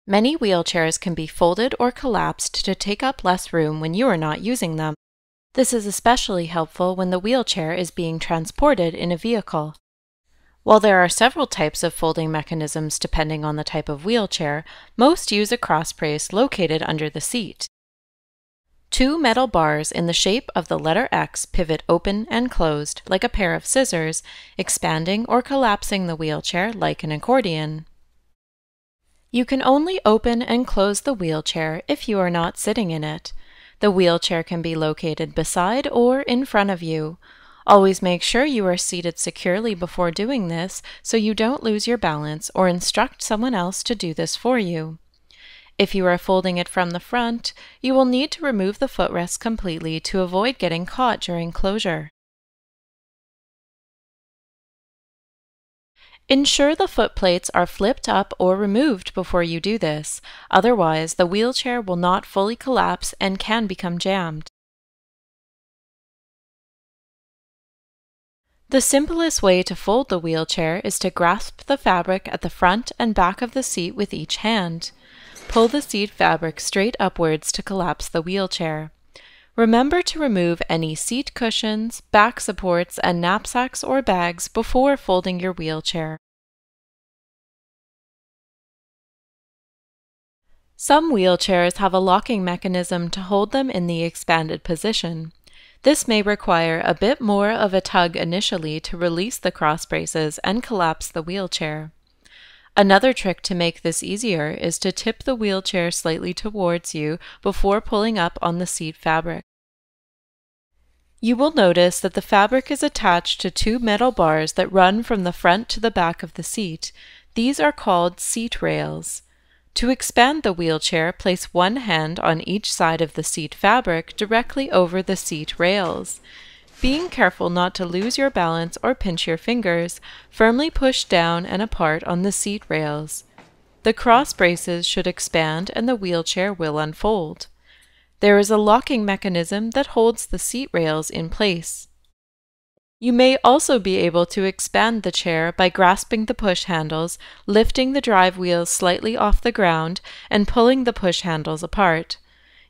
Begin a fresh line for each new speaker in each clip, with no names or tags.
Many wheelchairs can be folded or collapsed to take up less room when you are not using them. This is especially helpful when the wheelchair is being transported in a vehicle. While there are several types of folding mechanisms depending on the type of wheelchair, most use a crossbrace located under the seat. Two metal bars in the shape of the letter X pivot open and closed like a pair of scissors, expanding or collapsing the wheelchair like an accordion. You can only open and close the wheelchair if you are not sitting in it. The wheelchair can be located beside or in front of you. Always make sure you are seated securely before doing this so you don't lose your balance, or instruct someone else to do this for you. If you are folding it from the front, you will need to remove the footrest completely to avoid getting caught during closure. Ensure the foot plates are flipped up or removed before you do this, otherwise the wheelchair will not fully collapse and can become jammed. The simplest way to fold the wheelchair is to grasp the fabric at the front and back of the seat with each hand. Pull the seat fabric straight upwards to collapse the wheelchair. Remember to remove any seat cushions, back supports, and knapsacks or bags before folding your wheelchair. Some wheelchairs have a locking mechanism to hold them in the expanded position. This may require a bit more of a tug initially to release the cross braces and collapse the wheelchair. Another trick to make this easier is to tip the wheelchair slightly towards you before pulling up on the seat fabric. You will notice that the fabric is attached to two metal bars that run from the front to the back of the seat. These are called seat rails. To expand the wheelchair, place one hand on each side of the seat fabric directly over the seat rails. Being careful not to lose your balance or pinch your fingers, firmly push down and apart on the seat rails. The cross braces should expand and the wheelchair will unfold. There is a locking mechanism that holds the seat rails in place. You may also be able to expand the chair by grasping the push handles, lifting the drive wheels slightly off the ground, and pulling the push handles apart.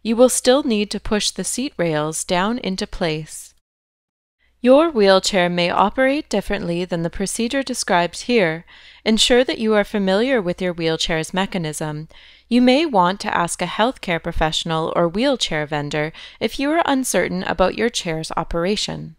You will still need to push the seat rails down into place. Your wheelchair may operate differently than the procedure described here. Ensure that you are familiar with your wheelchair's mechanism. You may want to ask a healthcare professional or wheelchair vendor if you are uncertain about your chair's operation.